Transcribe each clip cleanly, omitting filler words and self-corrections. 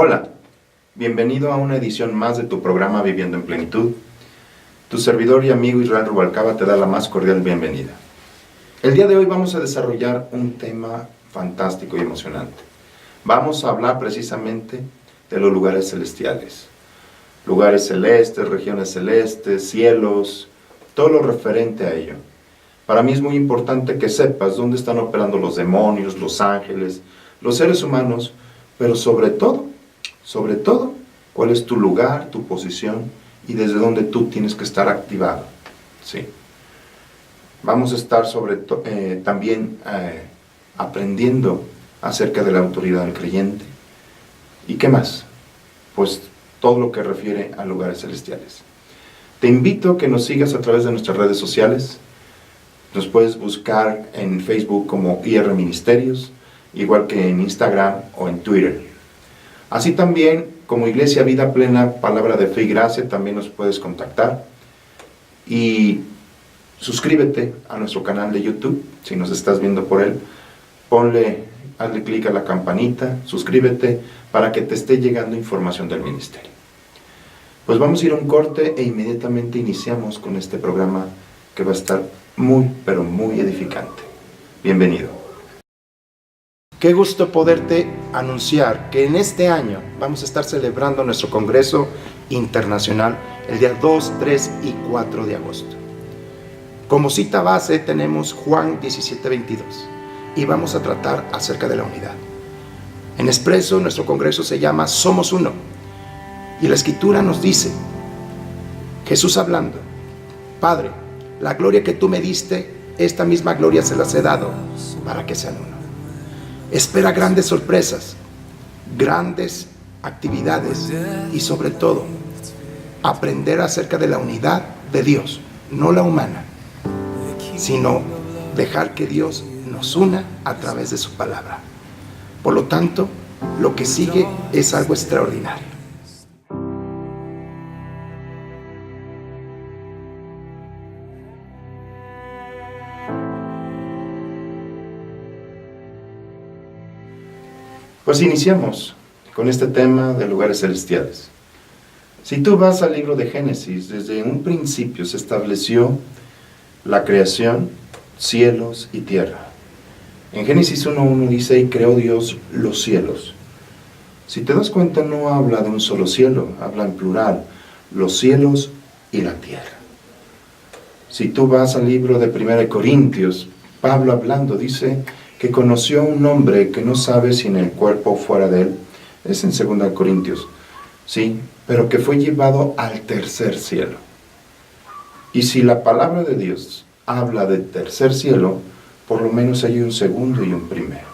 Hola, bienvenido a una edición más de tu programa Viviendo en Plenitud. Tu servidor y amigo Israel Rubalcaba te da la más cordial bienvenida. El día de hoy vamos a desarrollar un tema fantástico y emocionante. Vamos a hablar precisamente de los lugares celestiales. Lugares celestes, regiones celestes, cielos, todo lo referente a ello. Para mí es muy importante que sepas dónde están operando los demonios, los ángeles, los seres humanos, pero sobre todo, cuál es tu lugar, tu posición y desde dónde tú tienes que estar activado. ¿Sí? Vamos a estar también aprendiendo acerca de la autoridad del creyente. ¿Y qué más? Pues todo lo que refiere a lugares celestiales. Te invito a que nos sigas a través de nuestras redes sociales. Nos puedes buscar en Facebook como IR Ministerios, igual que en Instagram o en Twitter. Así también, como Iglesia Vida Plena, Palabra de Fe y Gracia, también nos puedes contactar. Y suscríbete a nuestro canal de YouTube, si nos estás viendo por él. Hazle clic a la campanita, suscríbete para que te esté llegando información del ministerio. Pues vamos a ir a un corte e inmediatamente iniciamos con este programa que va a estar muy, pero muy edificante. Bienvenido. Qué gusto poderte anunciar que en este año vamos a estar celebrando nuestro Congreso Internacional el día 2, 3 y 4 de agosto. Como cita base tenemos Juan 17:22 y vamos a tratar acerca de la unidad. En expreso, nuestro Congreso se llama Somos Uno y la Escritura nos dice, Jesús hablando, Padre, la gloria que tú me diste, esta misma gloria se las he dado para que sean uno. Espera grandes sorpresas, grandes actividades y sobre todo, aprender acerca de la unidad de Dios, no la humana, sino dejar que Dios nos una a través de su palabra. Por lo tanto, lo que sigue es algo extraordinario. Pues iniciamos con este tema de lugares celestiales. Si tú vas al libro de Génesis, desde un principio se estableció la creación, cielos y tierra. En Génesis 1:1 dice, y creó Dios los cielos. Si te das cuenta, no habla de un solo cielo, habla en plural, los cielos y la tierra. Si tú vas al libro de 1 Corintios, Pablo hablando dice que conoció a un hombre que no sabe si en el cuerpo o fuera de él, es en 2 Corintios, sí, pero que fue llevado al tercer cielo. Y si la palabra de Dios habla del tercer cielo, por lo menos hay un segundo y un primero.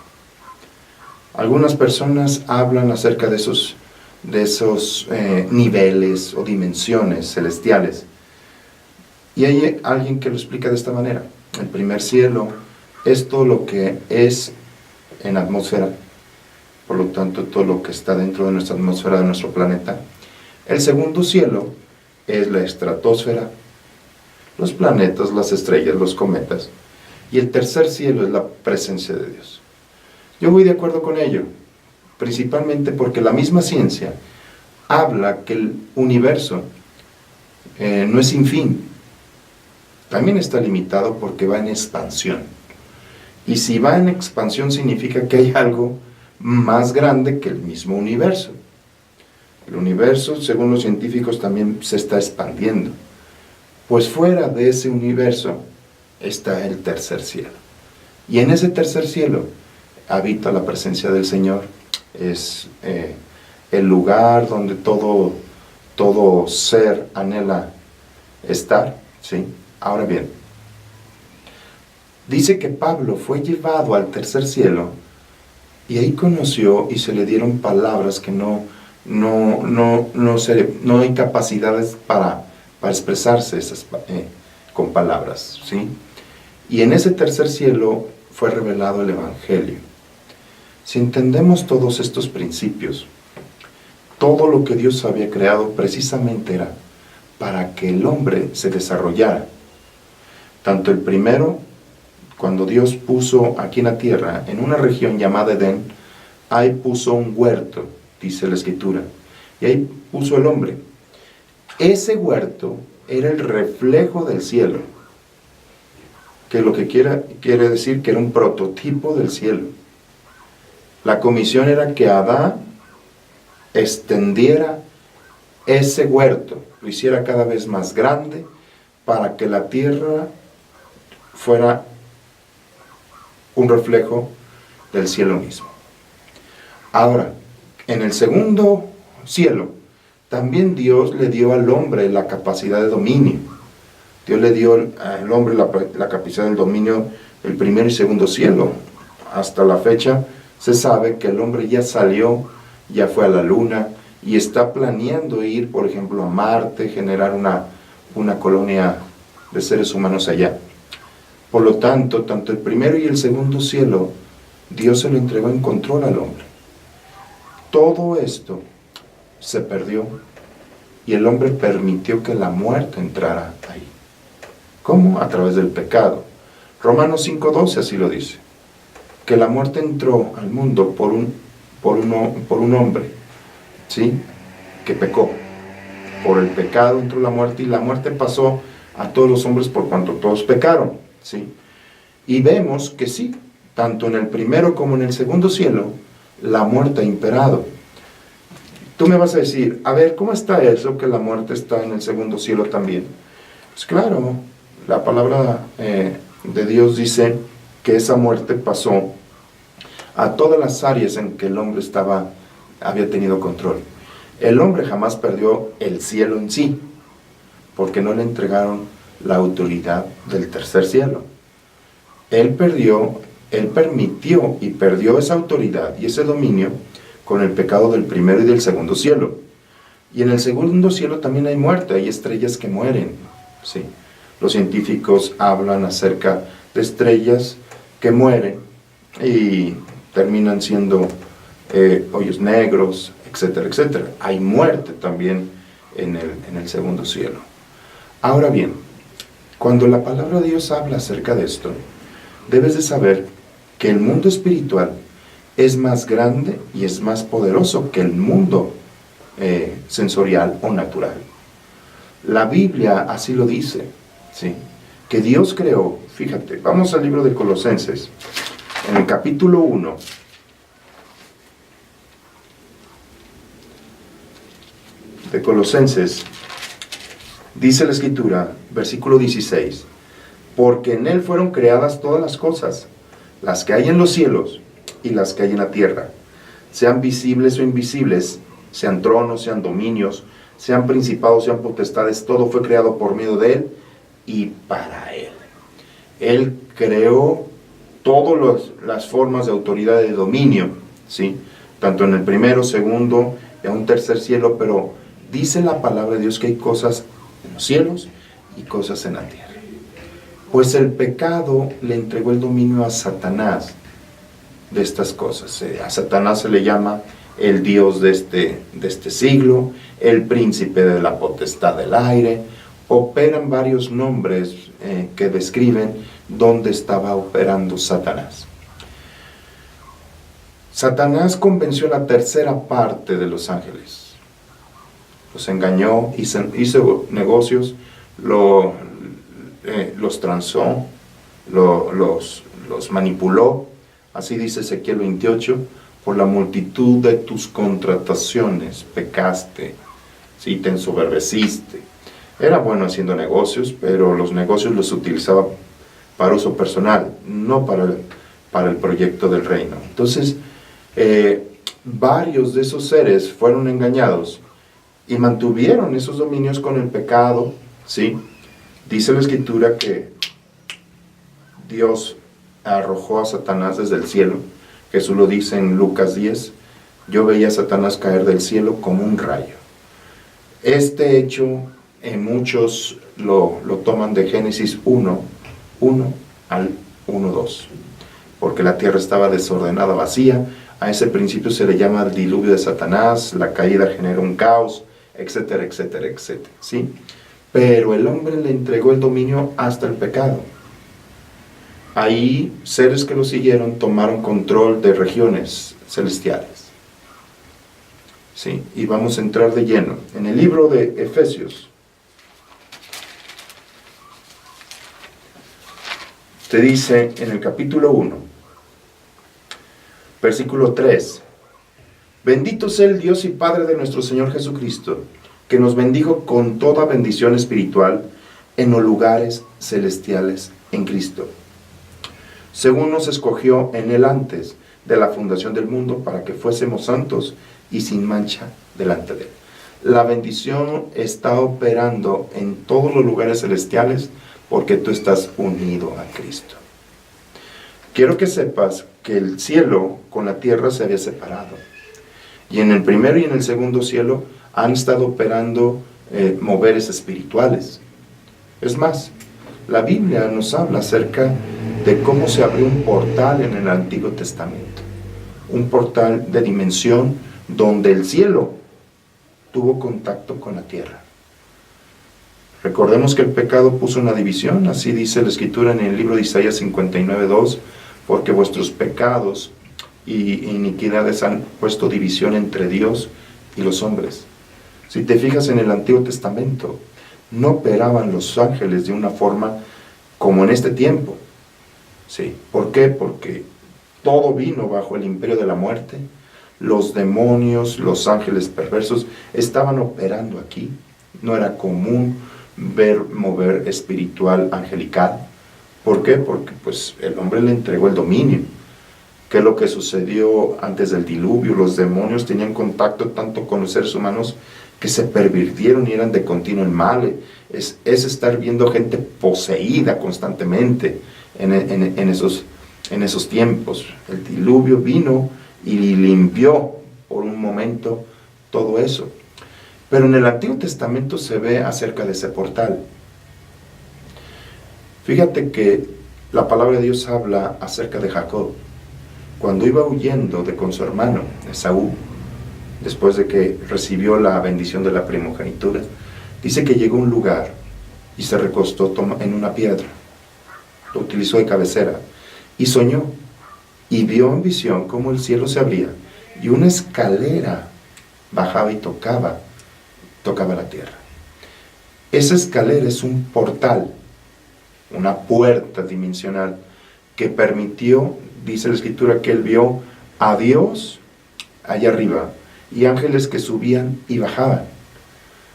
Algunas personas hablan acerca de esos niveles o dimensiones celestiales. Y hay alguien que lo explica de esta manera. El primer cielo es todo lo que es en atmósfera, por lo tanto todo lo que está dentro de nuestra atmósfera de nuestro planeta. El segundo cielo es la estratosfera, los planetas, las estrellas, los cometas. Y el tercer cielo es la presencia de Dios. Yo voy de acuerdo con ello, principalmente porque la misma ciencia habla que el universo no es sin fin. También está limitado porque va en expansión. Y si va en expansión significa que hay algo más grande que el mismo universo. El universo, según los científicos, también se está expandiendo. Pues fuera de ese universo está el tercer cielo. Y en ese tercer cielo habita la presencia del Señor. Es el lugar donde todo ser anhela estar, ¿sí? Ahora bien, dice que Pablo fue llevado al tercer cielo y ahí conoció y se le dieron palabras que no hay capacidades para expresarse con palabras, ¿sí? Y en ese tercer cielo fue revelado el Evangelio. Si entendemos todos estos principios, todo lo que Dios había creado precisamente era para que el hombre se desarrollara. Tanto el primero, cuando Dios puso aquí en la tierra, en una región llamada Edén, ahí puso un huerto, dice la Escritura, y ahí puso el hombre. Ese huerto era el reflejo del cielo, que lo que quiere decir que era un prototipo del cielo. La comisión era que Adán extendiera ese huerto, lo hiciera cada vez más grande, para que la tierra fuera un reflejo del cielo mismo. Ahora, en el segundo cielo, también Dios le dio al hombre la capacidad de dominio. Dios le dio al hombre la capacidad del dominio del primer y segundo cielo. Hasta la fecha se sabe que el hombre ya salió, ya fue a la luna y está planeando ir, por ejemplo, a Marte, generar una colonia de seres humanos allá. Por lo tanto, tanto el primero y el segundo cielo, Dios se lo entregó en control al hombre. Todo esto se perdió y el hombre permitió que la muerte entrara ahí. ¿Cómo? A través del pecado. Romanos 5:12 así lo dice, que la muerte entró al mundo por un hombre, ¿sí?, que pecó. Por el pecado entró la muerte y la muerte pasó a todos los hombres por cuanto todos pecaron, ¿sí? Y vemos que sí, tanto en el primero como en el segundo cielo, la muerte ha imperado. Tú me vas a decir, a ver, ¿cómo está eso que la muerte está en el segundo cielo también? Pues claro, la palabra de Dios dice que esa muerte pasó a todas las áreas en que el hombre había tenido control. El hombre jamás perdió el cielo en sí, porque no le entregaron la autoridad del tercer cielo. Él permitió y perdió esa autoridad y ese dominio con el pecado del primero y del segundo cielo. Y en el segundo cielo también hay muerte, hay estrellas que mueren, ¿sí? Los científicos hablan acerca de estrellas que mueren y terminan siendo hoyos negros, etcétera, etcétera. Hay muerte también en el segundo cielo. Ahora bien, cuando la palabra de Dios habla acerca de esto, debes de saber que el mundo espiritual es más grande y es más poderoso que el mundo sensorial o natural. La Biblia así lo dice, ¿sí?, que Dios creó. Fíjate, vamos al libro de Colosenses, en el capítulo 1, de Colosenses, dice la Escritura, versículo 16, porque en Él fueron creadas todas las cosas, las que hay en los cielos y las que hay en la tierra, sean visibles o invisibles, sean tronos, sean dominios, sean principados, sean potestades, todo fue creado por medio de Él y para Él. Él creó todas las formas de autoridad y de dominio, ¿sí?, tanto en el primero, segundo y en un tercer cielo, pero dice la palabra de Dios que hay cosas en los cielos y cosas en la tierra. Pues el pecado le entregó el dominio a Satanás de estas cosas. A Satanás se le llama el Dios de este siglo, el príncipe de la potestad del aire. Operan varios nombres que describen dónde estaba operando Satanás. Satanás convenció a la tercera parte de los ángeles. Los engañó, hizo negocios, los transó, los manipuló. Así dice Ezequiel 28, por la multitud de tus contrataciones pecaste, ¿sí?, te ensoberbeciste. Era bueno haciendo negocios, pero los negocios los utilizaba para uso personal, no para el proyecto del reino. Entonces, varios de esos seres fueron engañados y mantuvieron esos dominios con el pecado, ¿sí? Dice la Escritura que Dios arrojó a Satanás desde el cielo. Jesús lo dice en Lucas 10, yo veía a Satanás caer del cielo como un rayo. Este hecho, muchos lo toman de Génesis 1 al 1:2, porque la tierra estaba desordenada, vacía. A ese principio se le llama el diluvio de Satanás, la caída genera un caos, etcétera, etcétera, etcétera, ¿sí? Pero el hombre le entregó el dominio hasta el pecado. Ahí seres que lo siguieron tomaron control de regiones celestiales. Sí, y vamos a entrar de lleno. En el libro de Efesios, te dice en el capítulo 1, versículo 3, bendito sea el Dios y Padre de nuestro Señor Jesucristo, que nos bendijo con toda bendición espiritual en los lugares celestiales en Cristo, según nos escogió en Él antes de la fundación del mundo, para que fuésemos santos y sin mancha delante de Él. La bendición está operando en todos los lugares celestiales porque tú estás unido a Cristo. Quiero que sepas que el cielo con la tierra se había separado. Y en el primero y en el segundo cielo han estado operando moveres espirituales. Es más, la Biblia nos habla acerca de cómo se abrió un portal en el Antiguo Testamento. Un portal de dimensión donde el cielo tuvo contacto con la tierra. Recordemos que el pecado puso una división, así dice la Escritura en el libro de Isaías 59:2, porque vuestros pecados y iniquidades han puesto división entre Dios y los hombres. Si te fijas en el Antiguo Testamento, no operaban los ángeles de una forma como en este tiempo. ¿Sí? ¿Por qué? Porque todo vino bajo el imperio de la muerte. Los demonios, los ángeles perversos estaban operando aquí. No era común ver mover espiritual angelical. ¿Por qué? Porque pues el hombre le entregó el dominio. ¿Qué es lo que sucedió antes del diluvio? Los demonios tenían contacto tanto con los seres humanos que se pervirtieron y eran de continuo el mal. Es estar viendo gente poseída constantemente en esos tiempos. El diluvio vino y limpió por un momento todo eso. Pero en el Antiguo Testamento se ve acerca de ese portal. Fíjate que la palabra de Dios habla acerca de Jacob. Cuando iba huyendo con su hermano Esaú, después de que recibió la bendición de la primogenitura, dice que llegó a un lugar y se recostó en una piedra. Lo utilizó de cabecera y soñó y vio en visión cómo el cielo se abría y una escalera bajaba y tocaba la tierra. Esa escalera es un portal, una puerta dimensional que permitió, dice la Escritura, que él vio a Dios allá arriba y ángeles que subían y bajaban.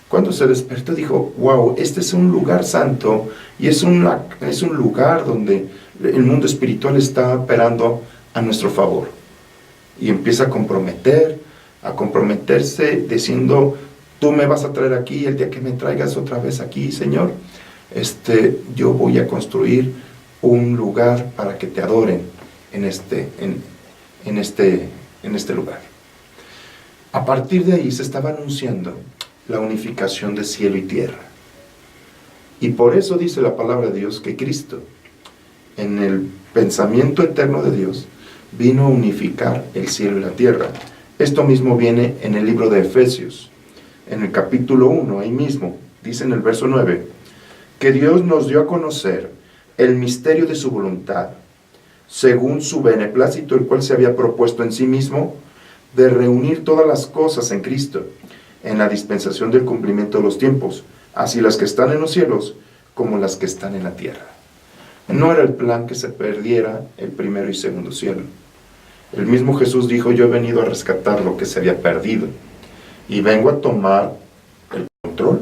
Cuando se despertó dijo, wow, este es un lugar santo y es un lugar donde el mundo espiritual está operando a nuestro favor. Y empieza a comprometerse diciendo, tú me vas a traer aquí, el día que me traigas otra vez aquí, Señor, yo voy a construir un lugar para que te adoren en este lugar. A partir de ahí se estaba anunciando la unificación de cielo y tierra. Y por eso dice la palabra de Dios que Cristo, en el pensamiento eterno de Dios, vino a unificar el cielo y la tierra. Esto mismo viene en el libro de Efesios, en el capítulo 1, ahí mismo, dice en el verso 9, que Dios nos dio a conocer el misterio de su voluntad, según su beneplácito, el cual se había propuesto en sí mismo, de reunir todas las cosas en Cristo, en la dispensación del cumplimiento de los tiempos, así las que están en los cielos como las que están en la tierra. No era el plan que se perdiera el primero y segundo cielo. El mismo Jesús dijo, yo he venido a rescatar lo que se había perdido y vengo a tomar el control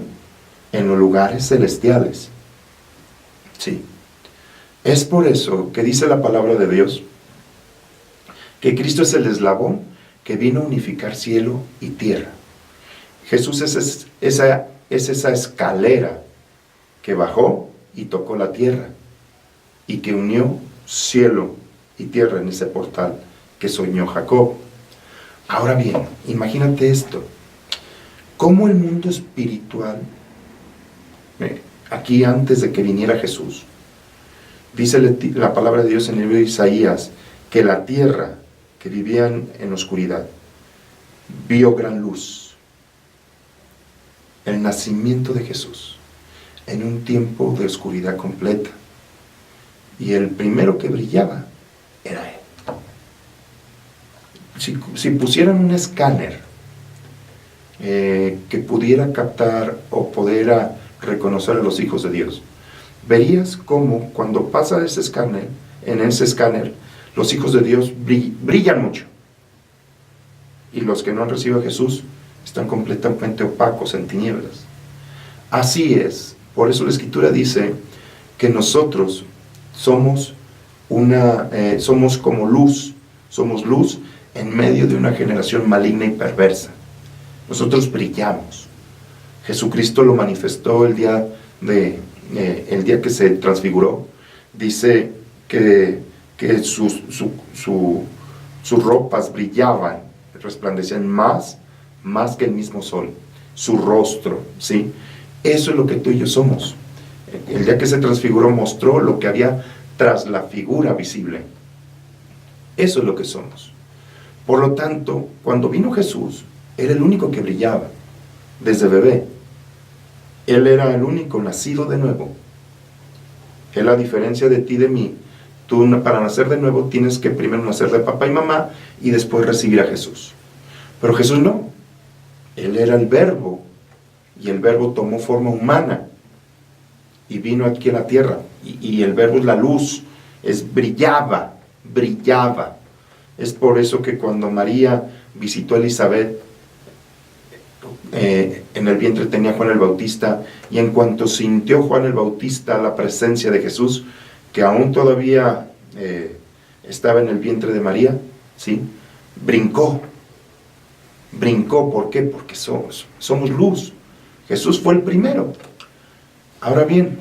en los lugares celestiales. Sí. Es por eso que dice la palabra de Dios que Cristo es el eslabón que vino a unificar cielo y tierra. Jesús es esa escalera que bajó y tocó la tierra y que unió cielo y tierra en ese portal que soñó Jacob. Ahora bien, imagínate esto, cómo el mundo espiritual, aquí antes de que viniera Jesús, dice la palabra de Dios en el libro de Isaías, que la tierra que vivía en oscuridad vio gran luz. El nacimiento de Jesús en un tiempo de oscuridad completa. Y el primero que brillaba era Él. Si pusieran un escáner que pudiera captar o pudiera reconocer a los hijos de Dios. Verías cómo cuando pasa ese escáner, en ese escáner, los hijos de Dios brillan mucho. Y los que no han recibido a Jesús están completamente opacos, en tinieblas. Así es. Por eso la Escritura dice que nosotros somos como luz. Somos luz en medio de una generación maligna y perversa. Nosotros brillamos. Jesucristo lo manifestó el día que se transfiguró. Dice que sus ropas brillaban, resplandecían más que el mismo sol. Su rostro, ¿sí? Eso es lo que tú y yo somos. El día que se transfiguró mostró lo que había tras la figura visible. Eso es lo que somos. Por lo tanto, cuando vino Jesús, era el único que brillaba, desde bebé. Él era el único nacido de nuevo. Él, a diferencia de ti y de mí, tú para nacer de nuevo tienes que primero nacer de papá y mamá y después recibir a Jesús. Pero Jesús no. Él era el Verbo, y el Verbo tomó forma humana y vino aquí a la tierra. Y el Verbo es la luz, brillaba. Es por eso que cuando María visitó a Elizabeth, en el vientre tenía Juan el Bautista, y en cuanto sintió Juan el Bautista la presencia de Jesús, que aún todavía estaba en el vientre de María, ¿sí? Brincó. ¿Por qué? Porque somos luz. Jesús fue el primero. Ahora bien,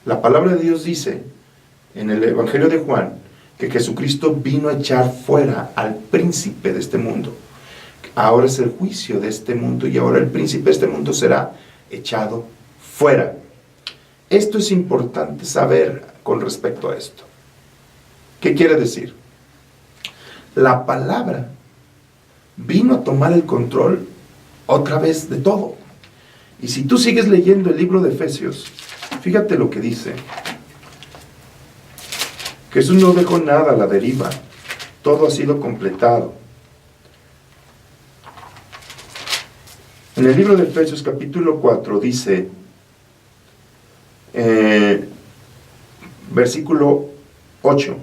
la palabra de Dios dice en el Evangelio de Juan que Jesucristo vino a echar fuera al príncipe de este mundo. Ahora es el juicio de este mundo, y ahora el príncipe de este mundo será echado fuera. Esto es importante saber con respecto a esto. ¿Qué quiere decir? La palabra vino a tomar el control otra vez de todo. Y si tú sigues leyendo el libro de Efesios, fíjate lo que dice. Jesús no dejó nada a la deriva. Todo ha sido completado. En el libro de Efesios capítulo 4 dice, versículo 8,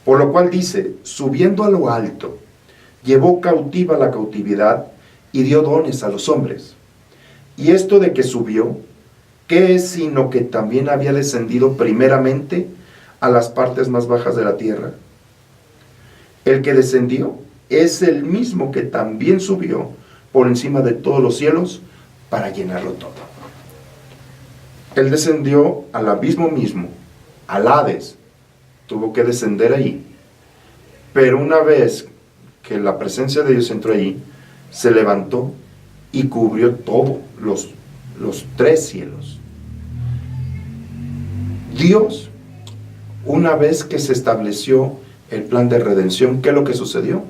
por lo cual dice, subiendo a lo alto, llevó cautiva la cautividad y dio dones a los hombres. Y esto de que subió, ¿qué es sino que también había descendido primeramente a las partes más bajas de la tierra? El que descendió es el mismo que también subió por encima de todos los cielos para llenarlo todo. Él descendió al abismo mismo, al Hades, tuvo que descender ahí. Pero una vez que la presencia de Dios entró allí, se levantó y cubrió todos los tres cielos. Dios, una vez que se estableció el plan de redención, ¿qué es lo que sucedió?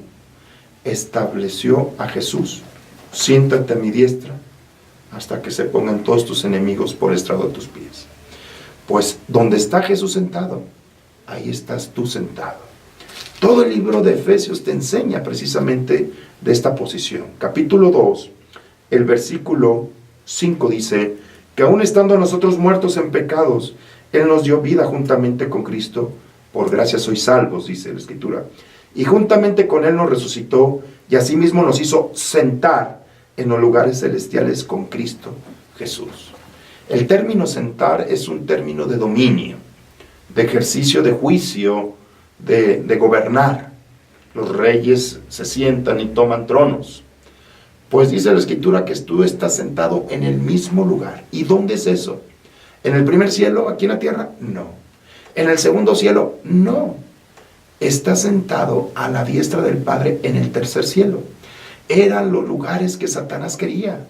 Estableció a Jesús. Siéntate a mi diestra hasta que se pongan todos tus enemigos por estrado de tus pies. Pues donde está Jesús sentado, ahí estás tú sentado. Todo el libro de Efesios te enseña precisamente de esta posición. Capítulo 2, el versículo 5 dice que aún estando nosotros muertos en pecados, Él nos dio vida juntamente con Cristo. Por gracia sois salvos, dice la Escritura. Y juntamente con Él nos resucitó y asimismo nos hizo sentar en los lugares celestiales con Cristo Jesús. El término sentar es un término de dominio, de ejercicio de juicio, de gobernar. Los reyes se sientan y toman tronos. Pues dice la Escritura que tú estás sentado en el mismo lugar. ¿Y dónde es eso? ¿En el primer cielo, aquí en la tierra? No. ¿En el segundo cielo? No. Estás sentado a la diestra del Padre en el tercer cielo. Eran los lugares que Satanás quería.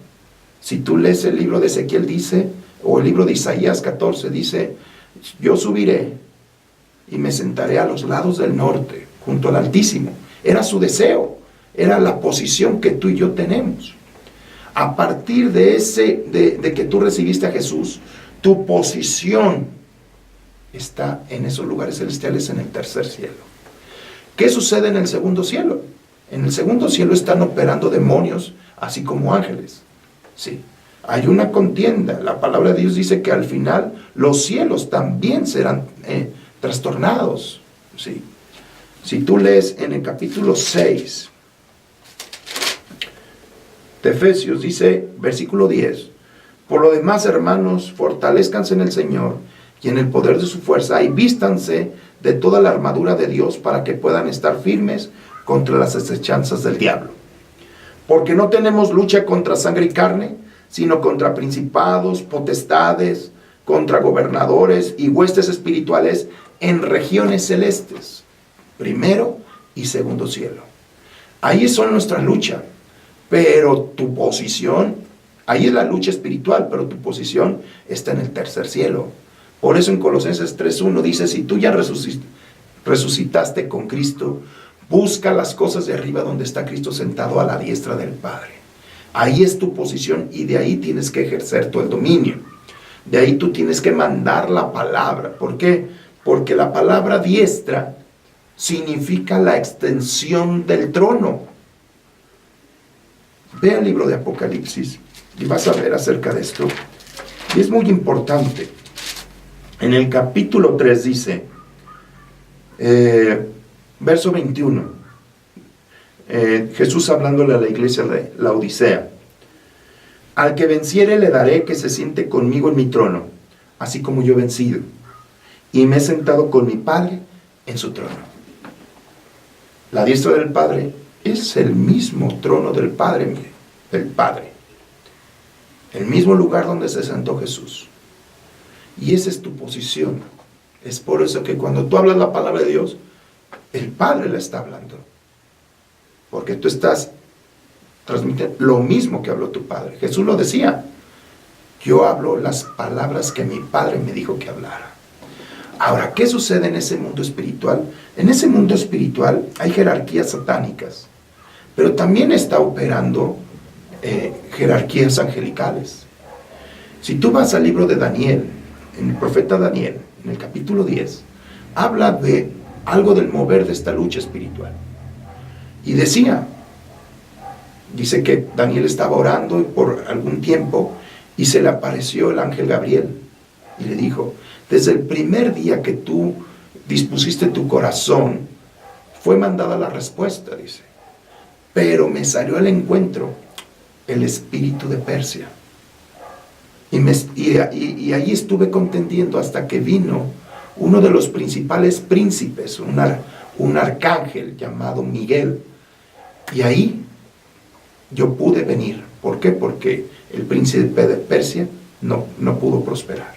Si tú lees el libro de Ezequiel dice, o el libro de Isaías 14 dice, yo subiré y me sentaré a los lados del norte, junto al Altísimo. Era su deseo, era la posición que tú y yo tenemos. A partir de que tú recibiste a Jesús, tu posición está en esos lugares celestiales en el tercer cielo. ¿Qué sucede en el segundo cielo? En el segundo cielo están operando demonios así como ángeles. Sí. Hay una contienda. La palabra de Dios dice que al final los cielos también serán trastornados. ¿Sí? Si tú lees en el capítulo 6 de Efesios, dice, versículo 10, por lo demás, hermanos, fortalezcanse en el Señor y en el poder de su fuerza, y vístanse de toda la armadura de Dios para que puedan estar firmes contra las asechanzas del diablo. Porque no tenemos lucha contra sangre y carne, sino contra principados, potestades, contra gobernadores y huestes espirituales en regiones celestes, primero y segundo cielo. Ahí son nuestra lucha, pero tu posición, ahí es la lucha espiritual, pero tu posición está en el tercer cielo. Por eso en Colosenses 3:1 dice, si tú ya resucitaste con Cristo, busca las cosas de arriba donde está Cristo sentado a la diestra del Padre. Ahí es tu posición y de ahí tienes que ejercer tú el dominio. De ahí tú tienes que mandar la palabra. ¿Por qué? Porque la palabra diestra significa la extensión del trono. Ve el libro de Apocalipsis y vas a ver acerca de esto. Y es muy importante. En el capítulo 3 dice, verso 21, Jesús hablándole a la iglesia de Laodicea, al que venciere le daré que se siente conmigo en mi trono, así como yo he vencido, y me he sentado con mi Padre en su trono. La diestra del Padre es el mismo trono del Padre, mire, del Padre. El mismo lugar donde se sentó Jesús. Y esa es tu posición. Es por eso que cuando tú hablas la palabra de Dios, el Padre la está hablando. Porque tú estás transmitiendo lo mismo que habló tu Padre. Jesús lo decía. Yo hablo las palabras que mi Padre me dijo que hablara. Ahora, ¿qué sucede en ese mundo espiritual? En ese mundo espiritual hay jerarquías satánicas, pero también está operando jerarquías angelicales. Si tú vas al libro de Daniel, en el profeta Daniel, en el capítulo 10, habla de algo del mover de esta lucha espiritual. Y dice que Daniel estaba orando por algún tiempo y se le apareció el ángel Gabriel y le dijo, desde el primer día que tú dispusiste tu corazón, fue mandada la respuesta, dice. Pero me salió al encuentro el espíritu de Persia. Y ahí estuve contendiendo hasta que vino uno de los principales príncipes, un arcángel llamado Miguel. Y ahí yo pude venir. ¿Por qué? Porque el príncipe de Persia no pudo prosperar.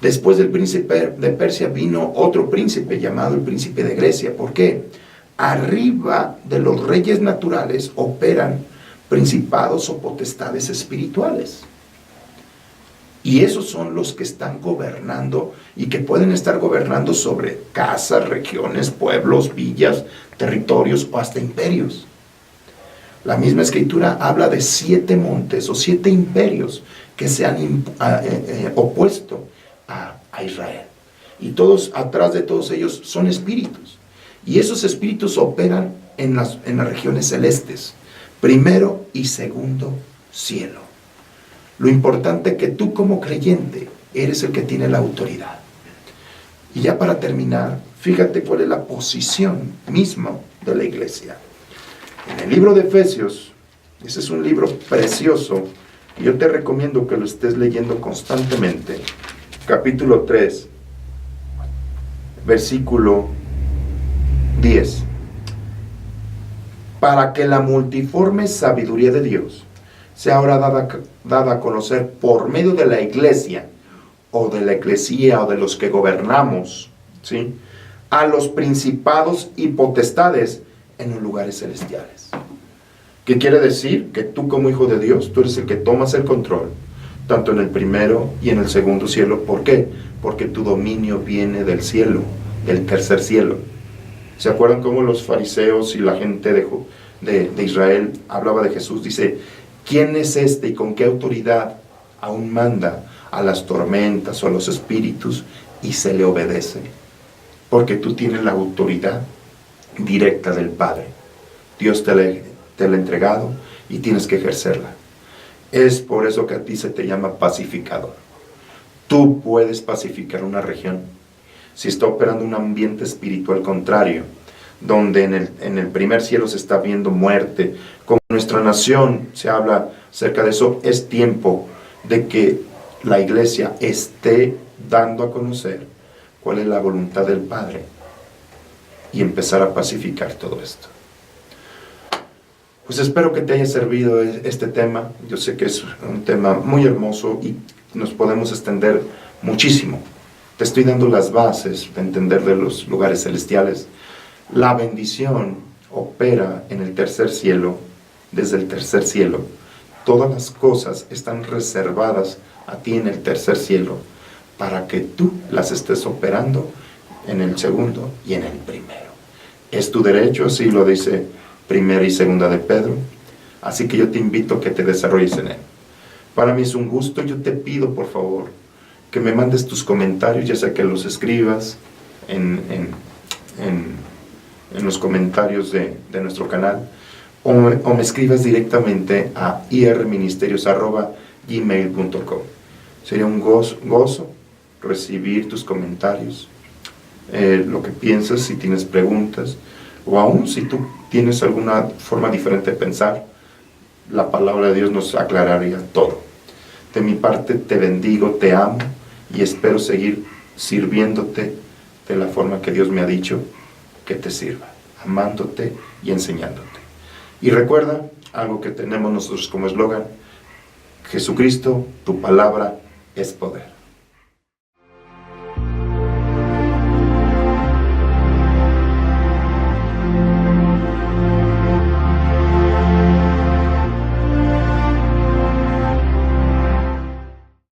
Después del príncipe de Persia vino otro príncipe llamado el príncipe de Grecia. ¿Por qué? Arriba de los reyes naturales operan principados o potestades espirituales. Y esos son los que están gobernando y que pueden estar gobernando sobre casas, regiones, pueblos, villas, territorios o hasta imperios. La misma escritura habla de 7 montes o 7 imperios que se han opuesto a Israel. Y todos, atrás de todos ellos, son espíritus. Y esos espíritus operan en las regiones celestes, primero y segundo cielo. Lo importante es que tú como creyente eres el que tiene la autoridad. Y ya para terminar, fíjate cuál es la posición misma de la iglesia. En el libro de Efesios, ese es un libro precioso, y yo te recomiendo que lo estés leyendo constantemente. Capítulo 3, versículo 10. Para que la multiforme sabiduría de Dios sea ahora dada a conocer por medio de la iglesia, o de la eclesía, o de los que gobernamos, ¿sí?, a los principados y potestades en los lugares celestiales. ¿Qué quiere decir? Que tú como hijo de Dios, tú eres el que tomas el control, tanto en el primero y en el segundo cielo. ¿Por qué? Porque tu dominio viene del cielo, del tercer cielo. ¿Se acuerdan cómo los fariseos y la gente de Israel hablaba de Jesús? Dice, ¿quién es este y con qué autoridad aún manda a las tormentas o a los espíritus y se le obedece? Porque tú tienes la autoridad directa del Padre. Dios te la ha entregado y tienes que ejercerla. Es por eso que a ti se te llama pacificador. Tú puedes pacificar una región. Si está operando un ambiente espiritual contrario, donde en el primer cielo se está viendo muerte, como nuestra nación se habla acerca de eso, es tiempo de que la iglesia esté dando a conocer cuál es la voluntad del Padre y empezar a pacificar todo esto. Pues espero que te haya servido este tema. Yo sé que es un tema muy hermoso y nos podemos extender muchísimo. Te estoy dando las bases de entender de los lugares celestiales. La bendición opera en el tercer cielo, desde el tercer cielo. Todas las cosas están reservadas a ti en el tercer cielo para que tú las estés operando en el segundo y en el primero. Es tu derecho, así lo dice Primera y Segunda de Pedro. Así que yo te invito a que te desarrolles en él. Para mí es un gusto. Yo te pido, por favor, que me mandes tus comentarios, ya sea que los escribas en los comentarios de nuestro canal, o me escribas directamente a irministerios@gmail.com. Sería un gozo recibir tus comentarios, lo que piensas, si tienes preguntas, o aún si tú tienes alguna forma diferente de pensar, la palabra de Dios nos aclararía todo. De mi parte te bendigo, te amo y espero seguir sirviéndote de la forma que Dios me ha dicho que te sirva, amándote y enseñándote. Y recuerda algo que tenemos nosotros como eslogan: Jesucristo, tu palabra es poder.